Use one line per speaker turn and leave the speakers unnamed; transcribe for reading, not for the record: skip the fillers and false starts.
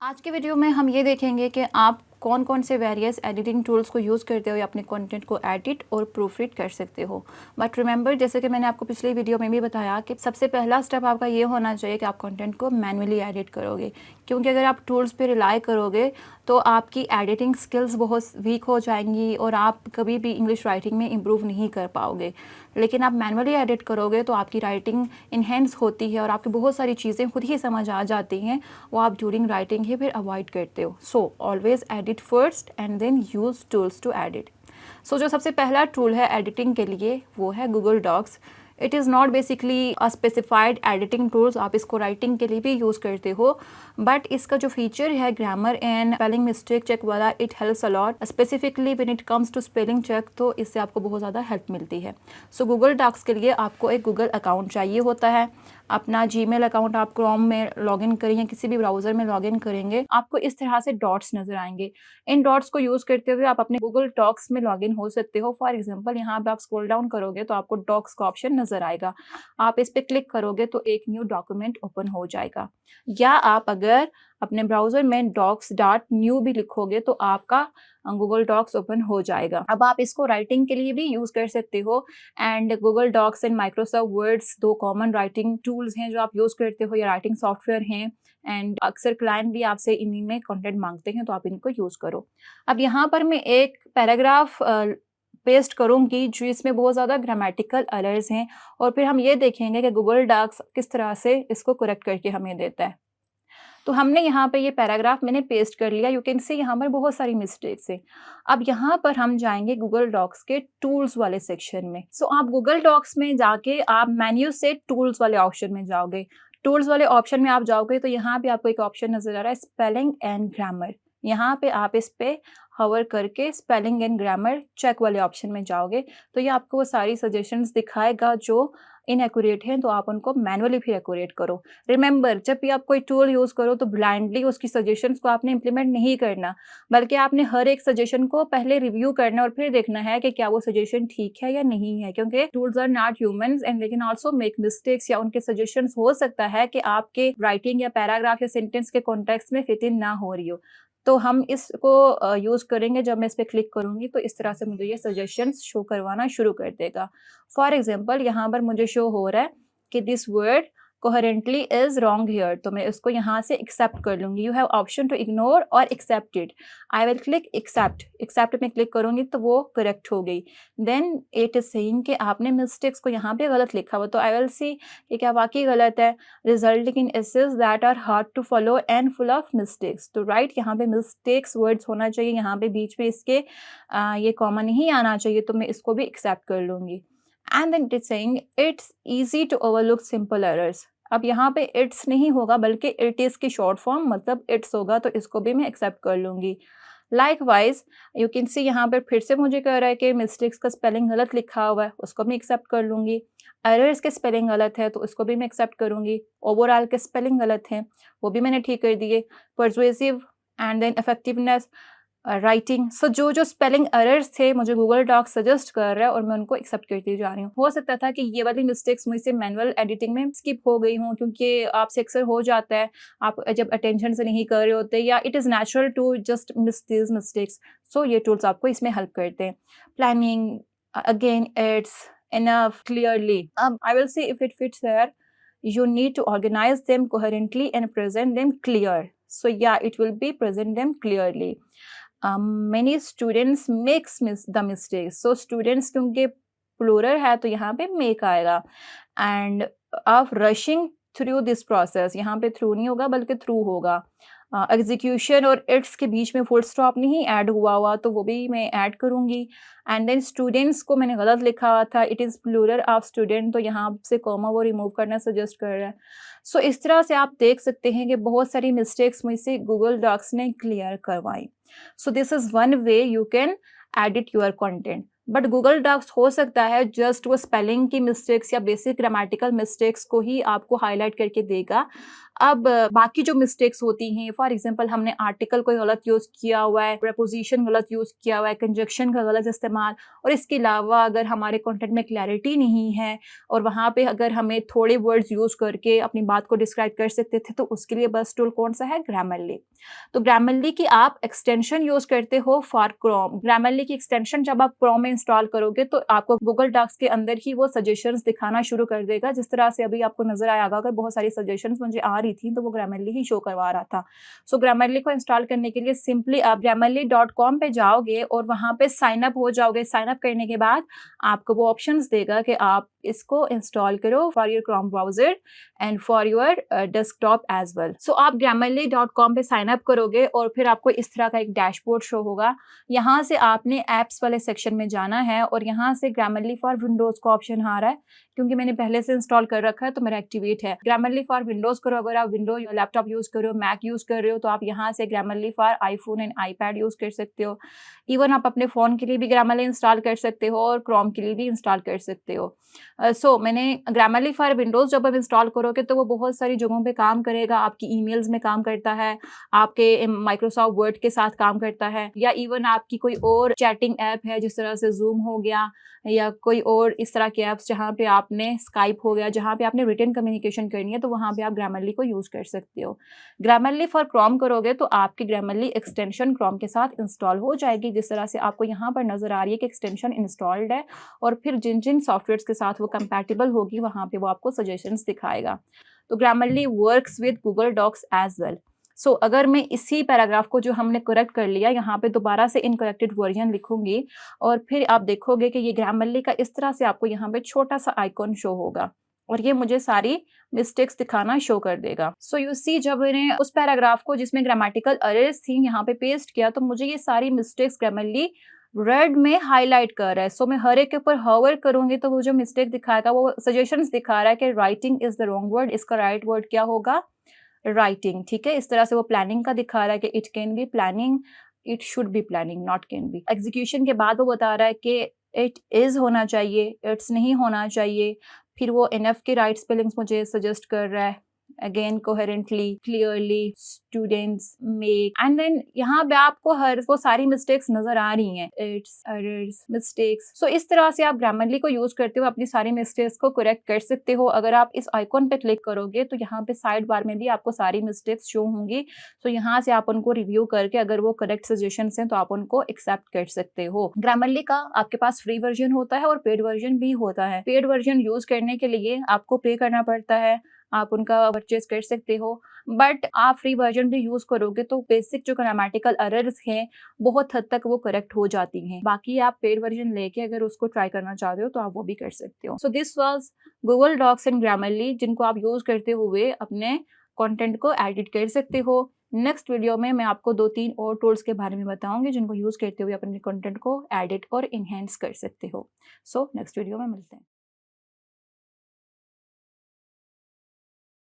आज के वीडियो में हम ये देखेंगे कि आप कौन कौन से वेरियस एडिटिंग टूल्स को यूज़ करते हो या अपने कंटेंट को एडिट और प्रूफ रीड कर सकते हो। बट रिमेंबर, जैसे कि मैंने आपको पिछले वीडियो में भी बताया कि सबसे पहला स्टेप आपका ये होना चाहिए कि आप कंटेंट को मैनुअली एडिट करोगे, क्योंकि अगर आप टूल्स पे रिलाई करोगे तो आपकी एडिटिंग स्किल्स बहुत वीक हो जाएंगी और आप कभी भी इंग्लिश राइटिंग में इम्प्रूव नहीं कर पाओगे। लेकिन आप मैनुअली एडिट करोगे तो आपकी राइटिंग इन्हेंस होती है और आपकी बहुत सारी चीज़ें खुद ही समझ आ जाती हैं, वो आप ड्यूरिंग राइटिंग ही फिर अवॉइड करते हो। So always edit first and then use tools to edit. So जो सबसे पहला टूल है एडिटिंग के लिए वो है Google docs. It is not basically a specified editing tools, आप इसको राइटिंग के लिए भी यूज़ करते हो, बट इसका जो फीचर है grammar and spelling mistake check वाला, it helps a lot specifically when it comes to spelling check, तो इससे आपको बहुत ज़्यादा हेल्प मिलती है। सो गूगल डॉक्स के लिए आपको एक गूगल अकाउंट चाहिए होता है। अपना जीमेल अकाउंट आप क्रोम में लॉगिन करेंगे, किसी भी ब्राउज़र में लॉगिन करेंगे, आपको इस तरह से डॉट्स नज़र आएंगे। इन डॉट्स को यूज़ करते हुए आप अपने गूगल डॉक्स में लॉगिन हो सकते हो। फॉर एग्जांपल, यहाँ पे आप स्क्रॉल डाउन करोगे तो आपको डॉक्स का ऑप्शन नज़र आएगा। आप इस पे क्लिक करोगे तो एक न्यू डॉक्यूमेंट ओपन हो जाएगा। या आप अगर अपने ब्राउज़र में docs.new भी लिखोगे तो आपका गूगल डॉक्स ओपन हो जाएगा। अब आप इसको राइटिंग के लिए भी यूज़ कर सकते हो and Google docs and Microsoft words दो कॉमन राइटिंग टूल्स हैं जो आप यूज़ करते हो या राइटिंग सॉफ्टवेयर हैं, एंड अक्सर क्लाइंट भी आपसे इन्हीं में कंटेंट मांगते हैं, तो आप इनको यूज़ करो। अब यहाँ पर मैं एक पैराग्राफ पेस्ट करूँगी जो इसमें बहुत ज़्यादा ग्रामेटिकल एरर्स हैं, और फिर हम ये देखेंगे कि गूगल डॉक्स किस तरह से इसको करेक्ट करके हमें देता है। तो हमने यहाँ पे ये पैराग्राफ मैंने पेस्ट कर लिया। यू कैन सी यहाँ पर बहुत सारी मिस्टेक्स हैं। अब यहाँ पर हम जाएंगे गूगल डॉक्स के टूल्स वाले सेक्शन में। सो आप गूगल डॉक्स में जाके आप मेन्यू से टूल्स वाले ऑप्शन में जाओगे। टूल्स वाले ऑप्शन में आप जाओगे तो यहाँ पे आपको एक ऑप्शन नजर आ रहा है स्पेलिंग एंड ग्रामर। यहाँ पे आप इस पे हवर करके स्पेलिंग एंड ग्रामर चेक वाले ऑप्शन में जाओगे तो ये आपको वो सारी सजेशंस दिखाएगा जो इनएक्यूरेट हैं, तो आप उनको मैनुअली फिर एक्यूरेट करो। रिमेंबर, जब भी आप कोई टूल यूज़ करो तो ब्लाइंडली उसकी सजेशंस को आपने इंप्लीमेंट नहीं करना, बल्कि आपने हर एक सजेशन को पहले रिव्यू करना और फिर देखना है कि क्या वो सजेशन ठीक है या नहीं है, क्योंकि tools are not humans and they can also make mistakes, या उनके सजेशंस हो सकता है कि आपके राइटिंग या पैराग्राफ या सेंटेंस के कॉन्टेक्स्ट में फिट इन ना हो रही हो। तो हम इसको यूज़ करेंगे। जब मैं इस पे क्लिक करूँगी तो इस तरह से मुझे ये सजेशंस शो करवाना शुरू कर देगा। फॉर एग्जांपल, यहाँ पर मुझे शो हो रहा है कि this word coherently is wrong here, तो मैं इसको यहाँ से एक्सेप्ट कर लूँगी। You have option to ignore और accept it. I will click accept. Accept में क्लिक करूँगी तो वो करेक्ट हो गई। देन इट इज सेइंग कि आपने मिस्टेक्स को यहाँ पे गलत लिखा हुआ, तो आई विल सी कि क्या वाकई गलत है। Resulting in essays that are hard to follow and full of mistakes. तो राइट, यहाँ पे मिस्टेक्स वर्ड्स होना चाहिए, यहाँ पे बीच में इसके ये कॉमा नहीं आना चाहिए, तो मैं इसको भी एक्सेप्ट कर लूँगी। And then it is saying it's easy to overlook simple errors. अब यहाँ पे इट्स नहीं होगा बल्कि इट इज़ की शॉर्ट फॉर्म, मतलब इट्स होगा, तो इसको भी मैं एक्सेप्ट कर लूँगी। लाइकवाइज यू कैन सी यहाँ पर फिर से मुझे कह रहा है कि मिस्टेक्स का स्पेलिंग गलत लिखा हुआ है, उसको भी एक्सेप्ट कर लूँगी। एरर्स के स्पेलिंग गलत है तो उसको भी मैं एक्सेप्ट करूँगी। ओवरऑल के स्पेलिंग गलत हैं, वो भी मैंने ठीक कर दिए। Persuasive and then effectiveness, writing, so जो जो स्पेलिंग एरर्स थे मुझे गूगल डॉक सजेस्ट कर रहा है और मैं उनको एक्सेप्ट करती जा रही हूँ। हो सकता था कि ये वाली मिस्टेक्स मुझसे मैनुअल एडिटिंग में स्किप हो गई हूँ, क्योंकि आपसे अक्सर हो जाता है, आप जब अटेंशन से नहीं कर रहे होते, या it is natural to just miss these mistakes. So ये टूल्स आपको इसमें हेल्प करते हैं। Planning, again it's enough, clearly. अब I will see if it fits there. You need to organize them coherently and present them clear. So yeah, it will be present them clearly. Many students makes the mistakes. So students क्योंकि plural है तो यहाँ पे make आएगा। And of rushing through this process, यहाँ पे through नहीं होगा बल्कि through होगा। एग्जीक्यूशन और इट्स के बीच में फुल स्टॉप नहीं ऐड हुआ तो वो भी मैं ऐड करूँगी। एंड देन स्टूडेंट्स को मैंने गलत लिखा हुआ था, it is plural of student, तो यहाँ से कॉमा वो रिमूव करना सजेस्ट कर रहा है। सो इस तरह से आप देख सकते हैं कि बहुत सारी मिस्टेक्स मुझसे गूगल डॉक्स ने क्लियर करवाई। So this is one way you can edit your content. But Google docs हो सकता है जस्ट वो स्पेलिंग की मिस्टेक्स या बेसिक ग्रामेटिकल मिस्टेक्स को ही आपको हाईलाइट करके देगा। अब बाकी जो मिस्टेक्स होती हैं, फॉर एग्जांपल हमने आर्टिकल कोई गलत यूज़ किया हुआ है, प्रीपोजिशन गलत यूज़ किया हुआ है, कंजक्शन का गलत इस्तेमाल, और इसके अलावा अगर हमारे कंटेंट में क्लैरिटी नहीं है और वहाँ पे अगर हमें थोड़े वर्ड्स यूज़ करके अपनी बात को डिस्क्राइब कर सकते थे, तो उसके लिए बेस्ट टूल कौन सा है? ग्रामरली। तो ग्रामरली की आप एक्सटेंशन यूज़ करते हो फॉर क्रोम। ग्रामरली की एक्सटेंशन जब आप क्रोम में इंस्टॉल करोगे तो आपको गूगल डॉक्स के अंदर ही वो सजेशंस दिखाना शुरू कर देगा। जिस तरह से अभी आपको नज़र आया होगा कि बहुत सारी सजेशंस मुझे आ रही थी, तो वो ग्रामरली ही शो करवा रहा था। सो ग्रामरली को इंस्टॉल करने के लिए सिंपली आप grammarly.com पे जाओगे और वहाँ पे साइन अप हो जाओगे। साइन अप करने के बाद आपको वो ऑप्शंस देगा कि आप इसको इंस्टॉल करो for your Chrome browser and for your desktop as well. So आप grammarly.com पे साइन अप करोगे और फिर आपको इस तरह का एक डैशबोर्ड शो होगा। यहाँ से आपने ऐप्स वाले सेक्शन में जाना है और यहाँ से ग्रामरली फॉर विंडोज़ का ऑप्शन आ रहा है, क्योंकि मैंने पहले से इंस्टॉल कर रखा है तो मेरा एक्टिवेट है। ग्रामरली फॉर विंडोज़ करो, अगर आप विंडो या लैपटॉप यूज़ कर रहे हो, मैक यूज़ कर रहे हो, तो आप यहाँ से Grammarly for iPhone and iPad use कर सकते हो। इवन आप अपने फ़ोन के लिए भी ग्रामरली इंस्टॉल कर सकते हो और क्रोम के लिए भी इंस्टॉल कर सकते हो। सो मैंने ग्रामरली फॉर विंडोज़ जब आप इंस्टॉल करोगे तो वो बहुत सारी जगहों पे काम करेगा। आपकी ईमेल्स में काम करता है, आपके माइक्रोसॉफ्ट वर्ड के साथ काम करता है, या इवन आपकी कोई और चैटिंग ऐप है जिस तरह से ज़ूम हो गया या कोई और इस तरह के ऐप्स जहाँ पे आपने स्काइप हो गया, जहाँ पे आपने रिटन कम्युनिकेशन करनी है, तो वहाँ पे आप ग्रामरली को यूज़ कर सकते हो। ग्रामरली फॉर क्रोम करोगे तो आपकी ग्रामरली एक्सटेंशन क्रोम के साथ इंस्टॉल हो जाएगी। जिस तरह से आपको यहाँ पर नज़र आ रही है कि एक्सटेंशन इंस्टॉल्ड है, और फिर जिन-जिन सॉफ्टवेयर्स के साथ वो कंपैटिबल होगी वहाँ पे वो आपको सजेशंस दिखाएगा। तो Grammarly works with Google Docs as well. So अगर मैं इसी पैराग्राफ को जो हमने करेक्ट कर लिया, यहाँ पे दोबारा से इनकरेक्टेड वर्जन लिखूंगी और फिर आप देखोगे कि ये ग्रामरली का इस तरह से आपको यहाँ पे छोटा सा आइकॉन शो होगा और ये मुझे सारी मिस्टेक्स दिखाना शो कर देगा। सो यू सी, जब मैंने उस पैराग्राफ को जिसमें ग्रामेटिकल एरर्स थी यहाँ पे पेस्ट किया, तो मुझे ये सारी मिस्टेक्स ग्रामरली रेड में हाईलाइट कर रहा है। सो मैं हर एक के ऊपर हॉवर करूंगी तो वो जो मिस्टेक दिखाएगा वो सजेशंस दिखा रहा है कि writing is the wrong word, इसका राइट वर्ड क्या होगा? राइटिंग। ठीक है, इस तरह से वो प्लानिंग का दिखा रहा है कि it can be planning, it should be planning, not can be. Execution के बाद वो बता रहा है कि इट इज होना चाहिए, इट्स नहीं होना चाहिए। फिर वो एनएफ के राइट स्पेलिंग्स मुझे सजेस्ट कर रहा है, again coherently, clearly, students make, and then यहाँ पे आपको हर वो सारी मिस्टेक्स नजर आ रही हैं, इट्स, एरर्स, मिस्टेक्स। सो इस तरह से आप ग्रामरली को यूज करते हो अपनी सारी मिस्टेक्स को करेक्ट कर सकते हो। अगर आप इस आइकॉन पे क्लिक करोगे तो यहाँ पे साइड बार में भी आपको सारी मिस्टेक्स शो होंगी। तो यहाँ से आप उनको रिव्यू करके अगर वो करेक्ट सजेशंस हैं तो आप उनको एक्सेप्ट कर सकते हो। ग्रामरली का आपके पास फ्री वर्जन होता है और पेड वर्जन भी होता है। पेड वर्जन यूज करने के लिए आपको पे करना पड़ता है, आप उनका परचेज कर सकते हो, बट आप फ्री वर्जन भी यूज करोगे तो बेसिक जो ग्रामेटिकल एरर्स हैं बहुत हद तक वो करेक्ट हो जाती हैं। बाकी आप पेड वर्जन लेके अगर उसको ट्राई करना चाहते हो तो आप वो भी कर सकते हो। So this was Google docs and Grammarly, जिनको आप यूज करते हुए अपने कंटेंट को एडिट कर सकते हो। नेक्स्ट वीडियो में मैं आपको 2-3 और टूल्स के बारे में बताऊंगी जिनको यूज करते हुए अपने कंटेंट को एडिट और इनहेंस कर सकते हो। सो नेक्स्ट वीडियो में मिलते हैं।